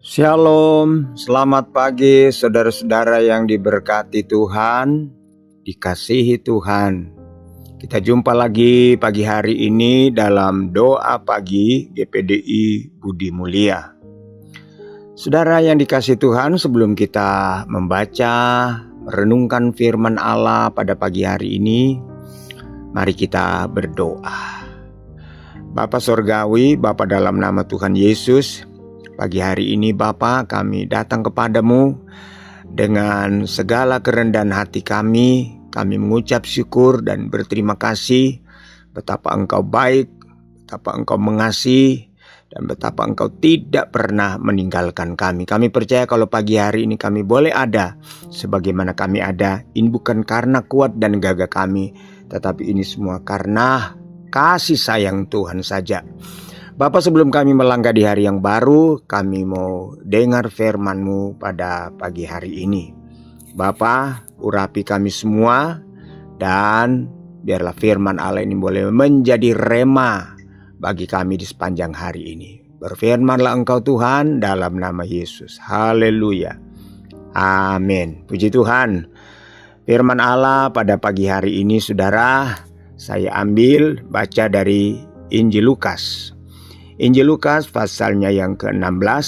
Shalom, selamat pagi saudara-saudara yang diberkati Tuhan, dikasihi Tuhan. Kita jumpa lagi pagi hari ini dalam doa pagi GPDI Budi Mulia. Saudara yang dikasihi Tuhan, sebelum kita membaca, merenungkan firman Allah pada pagi hari ini, mari kita berdoa. Bapa Sorgawi, Bapa dalam nama Tuhan Yesus, pagi hari ini Bapa, kami datang kepadamu dengan segala kerendahan hati kami mengucap syukur dan berterima kasih betapa Engkau baik, betapa Engkau mengasihi, dan betapa Engkau tidak pernah meninggalkan kami. Kami percaya kalau pagi hari ini kami boleh ada sebagaimana kami ada, ini bukan karena kuat dan gagah kami, tetapi ini semua karena kasih sayang Tuhan saja. Bapak, sebelum kami melangkah di hari yang baru, kami mau dengar firman-Mu pada pagi hari ini. Bapak, urapi kami semua, dan biarlah firman Allah ini boleh menjadi rema bagi kami di sepanjang hari ini. Berfirmanlah Engkau Tuhan dalam nama Yesus. Haleluya. Amin. Puji Tuhan. Firman Allah pada pagi hari ini, saudara, saya ambil baca dari Injil Lukas. Injil Lukas pasalnya yang ke-16.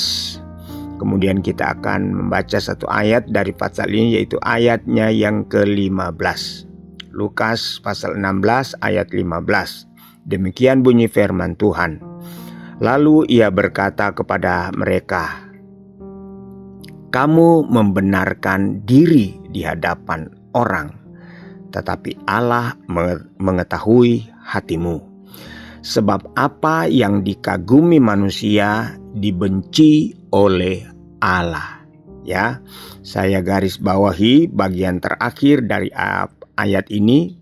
Kemudian kita akan membaca satu ayat dari pasal ini, yaitu ayatnya yang ke-15. Lukas pasal 16 ayat 15. Demikian bunyi firman Tuhan. Lalu ia berkata kepada mereka, "Kamu membenarkan diri di hadapan orang, tetapi Allah mengetahui hatimu. Sebab apa yang dikagumi manusia dibenci oleh Allah." Ya, saya garis bawahi bagian terakhir dari ayat ini.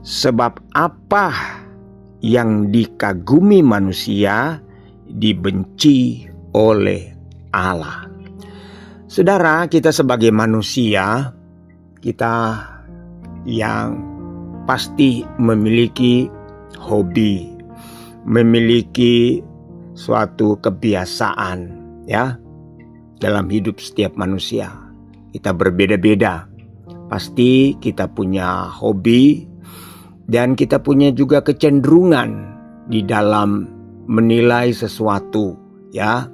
Sebab apa yang dikagumi manusia dibenci oleh Allah. Saudara, kita sebagai manusia, kita yang pasti memiliki hobi, memiliki suatu kebiasaan, ya, dalam hidup setiap manusia. Kita berbeda-beda. Pasti kita punya hobi dan kita punya juga kecenderungan di dalam menilai sesuatu, ya.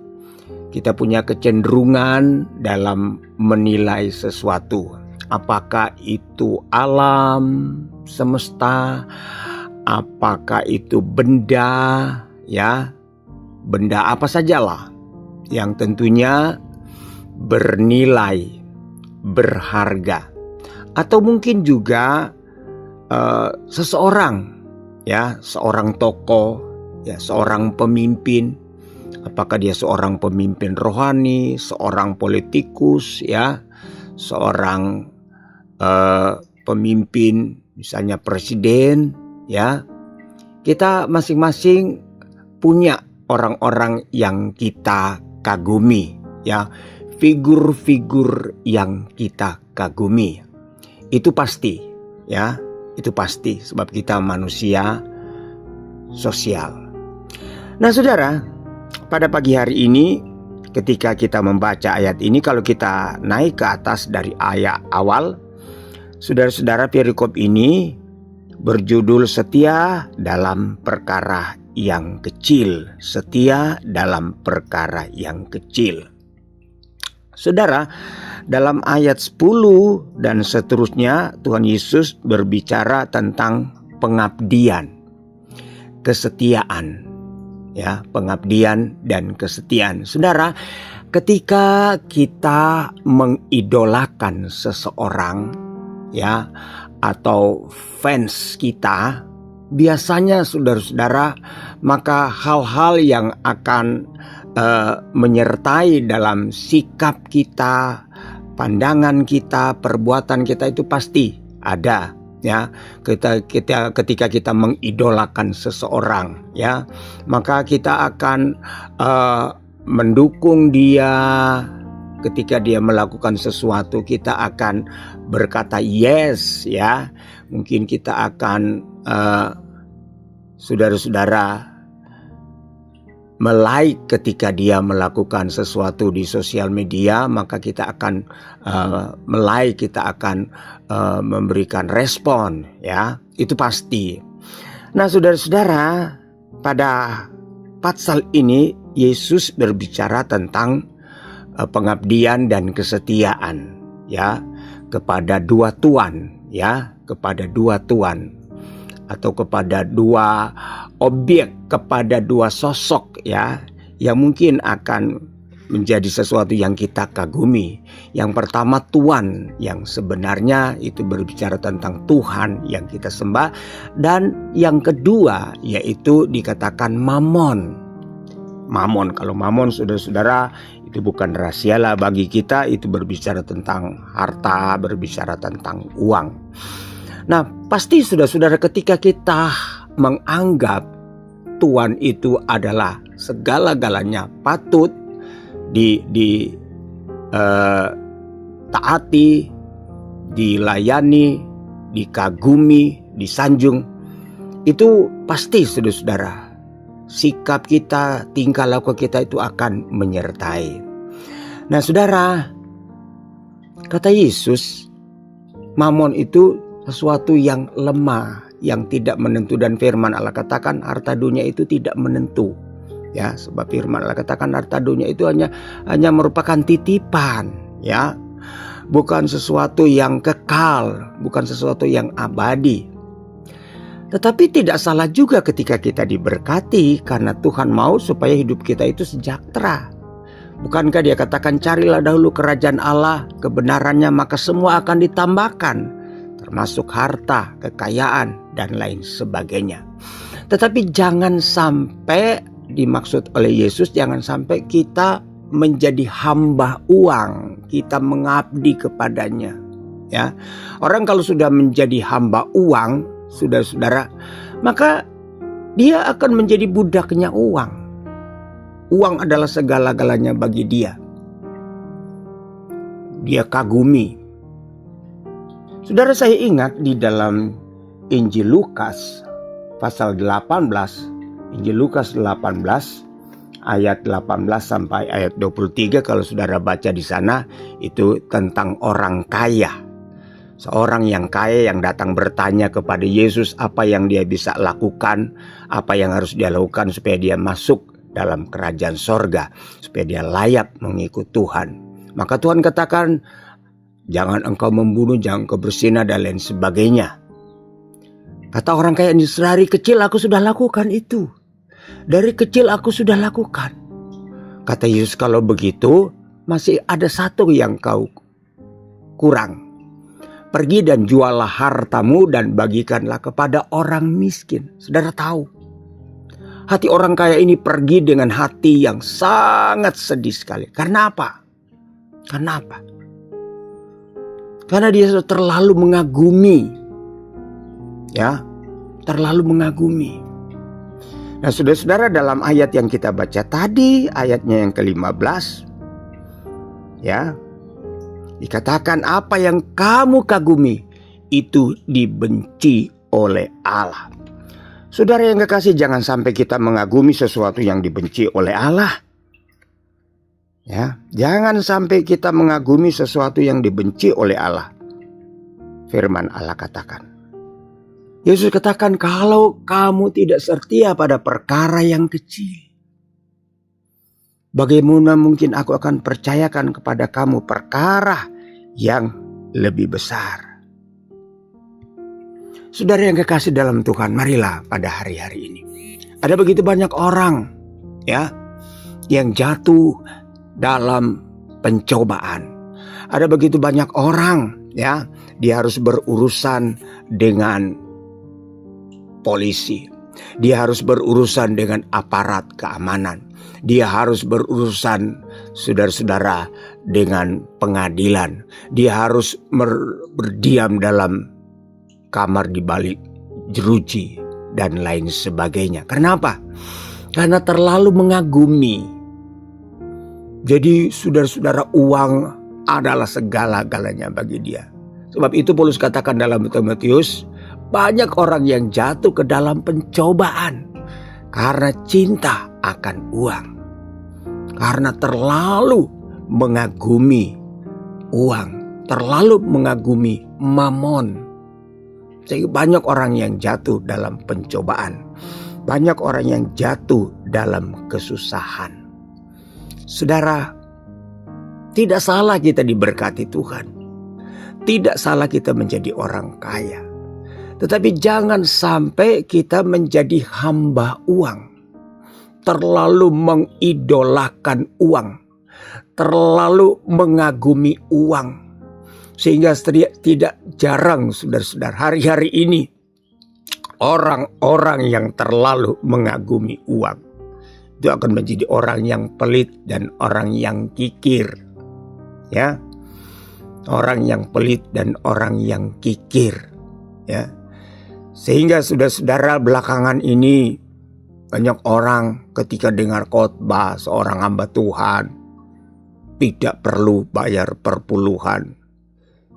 Kita punya kecenderungan dalam menilai sesuatu. Apakah itu alam semesta, apakah itu benda, ya, benda apa sajalah yang tentunya bernilai, berharga. Atau mungkin juga seseorang, ya, seorang tokoh, ya, seorang pemimpin. Apakah dia seorang pemimpin rohani, seorang politikus, ya, seorang pemimpin misalnya presiden, ya. Kita masing-masing punya orang-orang yang kita kagumi, ya, figur-figur yang kita kagumi. Itu pasti, ya, itu pasti sebab kita manusia sosial. Nah, saudara, pada pagi hari ini ketika kita membaca ayat ini, kalau kita naik ke atas dari ayat awal, saudara-saudara, perikop ini berjudul setia dalam perkara yang kecil. Setia dalam perkara yang kecil. Saudara, dalam ayat 10 dan seterusnya Tuhan Yesus berbicara tentang pengabdian, kesetiaan, ya, pengabdian dan kesetiaan. Saudara, ketika kita mengidolakan seseorang, ya, atau fans kita, biasanya saudara-saudara, maka hal-hal yang akan menyertai dalam sikap kita, pandangan kita, perbuatan kita itu pasti ada, ya. Ketika kita mengidolakan seseorang, ya, maka kita akan mendukung dia. Ketika dia melakukan sesuatu, kita akan berkata yes, ya. Mungkin kita akan saudara-saudara melike ketika dia melakukan sesuatu di sosial media, maka kita akan melike, kita akan memberikan respon, ya, itu pasti. Nah, saudara-saudara, pada pasal ini Yesus berbicara tentang pengabdian dan kesetiaan, ya, kepada dua tuan, ya, kepada dua tuan, atau kepada dua objek, kepada dua sosok, ya, yang mungkin akan menjadi sesuatu yang kita kagumi. Yang pertama Tuhan, yang sebenarnya itu berbicara tentang Tuhan yang kita sembah, dan yang kedua yaitu dikatakan Mamon. Mamon, kalau Mamon, saudara-saudara, itu bukan rahasia lah bagi kita, itu berbicara tentang harta, berbicara tentang uang. Nah, pasti saudara-saudara, ketika kita menganggap Tuhan itu adalah segala-galanya, patut taati, dilayani, dikagumi, disanjung, itu pasti saudara-saudara, sikap kita, tingkah laku kita itu akan menyertai. Nah, saudara, kata Yesus, Mamon itu sesuatu yang lemah, yang tidak menentu, dan firman Allah katakan harta dunia itu tidak menentu, ya, sebab firman Allah katakan harta dunia itu hanya merupakan titipan, ya, bukan sesuatu yang kekal, bukan sesuatu yang abadi. Tetapi tidak salah juga ketika kita diberkati, karena Tuhan mau supaya hidup kita itu sejahtera. Bukankah dia katakan, carilah dahulu kerajaan Allah, kebenarannya, maka semua akan ditambahkan, termasuk harta, kekayaan, dan lain sebagainya. Tetapi jangan sampai, dimaksud oleh Yesus, jangan sampai kita menjadi hamba uang, kita mengabdi kepadanya, ya. Orang kalau sudah menjadi hamba uang, saudara-saudara, maka dia akan menjadi budaknya uang. Uang adalah segala-galanya bagi dia. Dia kagumi. Saudara, saya ingat di dalam Injil Lukas pasal 18, Injil Lukas 18 ayat 18 sampai ayat 23, kalau saudara baca di sana, itu tentang orang kaya. Seorang yang kaya yang datang bertanya kepada Yesus apa yang dia bisa lakukan, apa yang harus dia lakukan supaya dia masuk dalam kerajaan sorga, supaya dia layak mengikut Tuhan. Maka Tuhan katakan, jangan engkau membunuh, jangan engkau berzina, dan lain sebagainya. Kata orang kaya ini, dari kecil aku sudah lakukan itu. Dari kecil aku sudah lakukan. Kata Yesus, kalau begitu masih ada satu yang kau kurang. Pergi dan jualah hartamu dan bagikanlah kepada orang miskin. Saudara tahu, hati orang kaya ini pergi dengan hati yang sangat sedih sekali. Karena apa? Karena apa? Karena dia sudah terlalu mengagumi. Ya, terlalu mengagumi. Nah, saudara-saudara, dalam ayat yang kita baca tadi, ayatnya yang ke-15, ya, dikatakan apa yang kamu kagumi itu dibenci oleh Allah. Saudara yang kekasih, jangan sampai kita mengagumi sesuatu yang dibenci oleh Allah. Ya, jangan sampai kita mengagumi sesuatu yang dibenci oleh Allah. Firman Allah katakan. Yesus katakan, kalau kamu tidak setia pada perkara yang kecil, bagaimana mungkin aku akan percayakan kepada kamu perkara yang lebih besar? Saudara yang kekasih dalam Tuhan, marilah pada hari-hari ini. Ada begitu banyak orang, ya, yang jatuh dalam pencobaan. Ada begitu banyak orang, ya, dia harus berurusan dengan polisi. Dia harus berurusan dengan aparat keamanan. Dia harus berurusan, saudara-saudara, dengan pengadilan. Dia harus berdiam dalam kamar di balik jeruji dan lain sebagainya. Kenapa? Karena terlalu mengagumi. Jadi saudara-saudara, uang adalah segala-galanya bagi dia. Sebab itu Paulus katakan dalam Timotius, banyak orang yang jatuh ke dalam pencobaan karena cinta akan uang. Karena terlalu mengagumi uang, terlalu mengagumi mamon. Sehingga banyak orang yang jatuh dalam pencobaan. Banyak orang yang jatuh dalam kesusahan. Saudara, tidak salah kita diberkati Tuhan. Tidak salah kita menjadi orang kaya. Tetapi jangan sampai kita menjadi hamba uang. Terlalu mengidolakan uang. Terlalu mengagumi uang. Sehingga tidak jarang saudara-saudara hari-hari ini orang-orang yang terlalu mengagumi uang itu akan menjadi orang yang pelit dan orang yang kikir. Ya. Orang yang pelit dan orang yang kikir. Ya. Sehingga saudara-saudara belakangan ini banyak orang ketika dengar khotbah seorang hamba Tuhan tidak perlu bayar perpuluhan,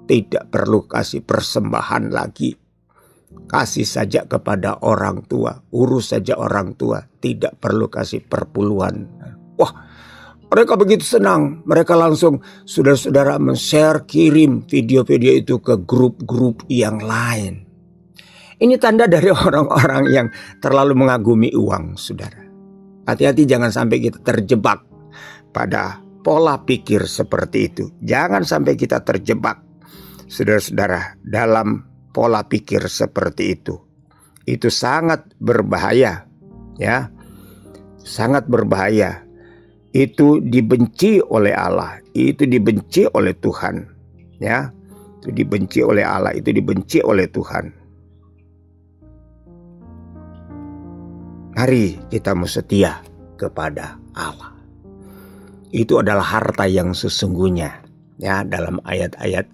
tidak perlu kasih persembahan lagi. Kasih saja kepada orang tua, urus saja orang tua, tidak perlu kasih perpuluhan. Wah, mereka begitu senang, mereka langsung saudara-saudara men-share, kirim video-video itu ke grup-grup yang lain. Ini tanda dari orang-orang yang terlalu mengagumi uang, saudara. Hati-hati jangan sampai kita terjebak pada pola pikir seperti itu. Jangan sampai kita terjebak, saudara-saudara, dalam pola pikir seperti itu. Itu sangat berbahaya, ya. Sangat berbahaya. Itu dibenci oleh Allah, itu dibenci oleh Tuhan, ya. Itu dibenci oleh Allah, itu dibenci oleh Tuhan. Mari kita mau setia kepada Allah. Itu adalah harta yang sesungguhnya. Ya, dalam ayat-ayat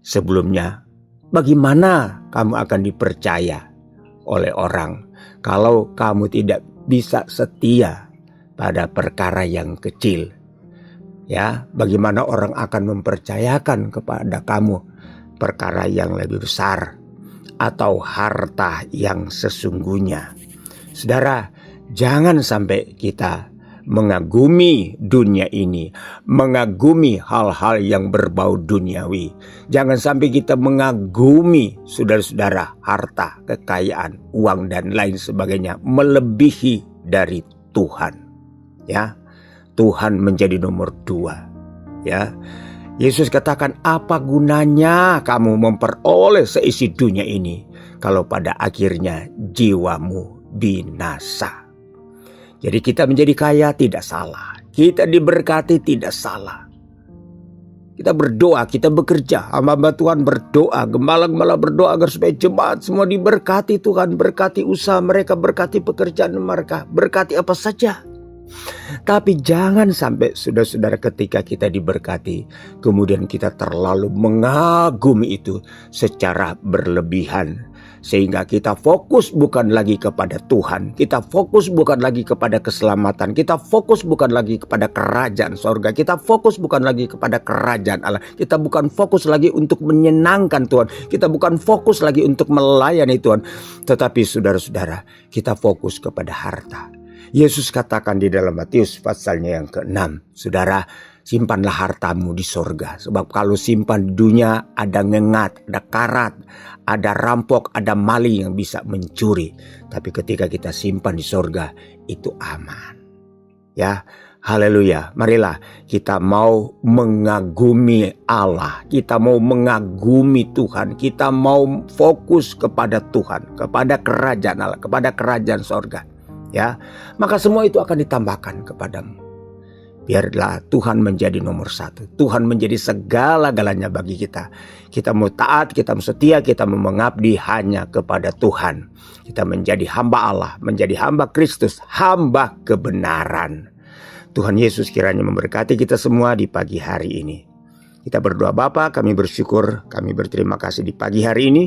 sebelumnya, bagaimana kamu akan dipercaya oleh orang kalau kamu tidak bisa setia pada perkara yang kecil? Ya, bagaimana orang akan mempercayakan kepada kamu perkara yang lebih besar atau harta yang sesungguhnya? Saudara, jangan sampai kita mengagumi dunia ini, mengagumi hal-hal yang berbau duniawi. Jangan sampai kita mengagumi saudara-saudara harta, kekayaan, uang dan lain sebagainya melebihi dari Tuhan. Ya, Tuhan menjadi nomor 2. Ya, Yesus katakan, apa gunanya kamu memperoleh seisi dunia ini kalau pada akhirnya jiwamu binasa. Jadi kita menjadi kaya tidak salah. Kita diberkati tidak salah. Kita berdoa, kita bekerja. Hamba Tuhan berdoa, gembala-gembala berdoa agar supaya jemaat semua diberkati Tuhan. Berkati usaha mereka, berkati pekerjaan mereka, berkati apa saja. Tapi jangan sampai saudara-saudara ketika kita diberkati kemudian kita terlalu mengagumi itu secara berlebihan. Sehingga kita fokus bukan lagi kepada Tuhan. Kita fokus bukan lagi kepada keselamatan. Kita fokus bukan lagi kepada kerajaan sorga. Kita fokus bukan lagi kepada kerajaan Allah. Kita bukan fokus lagi untuk menyenangkan Tuhan. Kita bukan fokus lagi untuk melayani Tuhan. Tetapi saudara-saudara, kita fokus kepada harta. Yesus katakan di dalam Matius pasalnya yang ke-6, saudara, simpanlah hartamu di sorga. Sebab kalau simpan di dunia ada ngengat, ada karat, ada rampok, ada maling yang bisa mencuri. Tapi ketika kita simpan di sorga itu aman. Ya, haleluya. Marilah kita mau mengagumi Allah. Kita mau mengagumi Tuhan. Kita mau fokus kepada Tuhan, kepada kerajaan Allah, kepada kerajaan sorga. Ya, maka semua itu akan ditambahkan kepadamu. Biarlah Tuhan menjadi nomor 1. Tuhan menjadi segala-galanya bagi kita. Kita mau taat, kita mau setia, kita mau mengabdi hanya kepada Tuhan. Kita menjadi hamba Allah, menjadi hamba Kristus, hamba kebenaran. Tuhan Yesus kiranya memberkati kita semua di pagi hari ini. Kita berdoa Bapa, kami bersyukur, kami berterima kasih di pagi hari ini.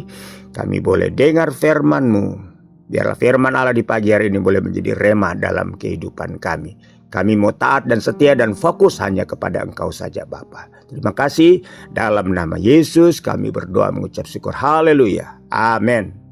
Kami boleh dengar firman-Mu. Biarlah firman Allah di pagi hari ini boleh menjadi rema dalam kehidupan kami. Kami mau taat dan setia dan fokus hanya kepada Engkau saja Bapa. Terima kasih. Dalam nama Yesus kami berdoa mengucap syukur. Haleluya. Amin.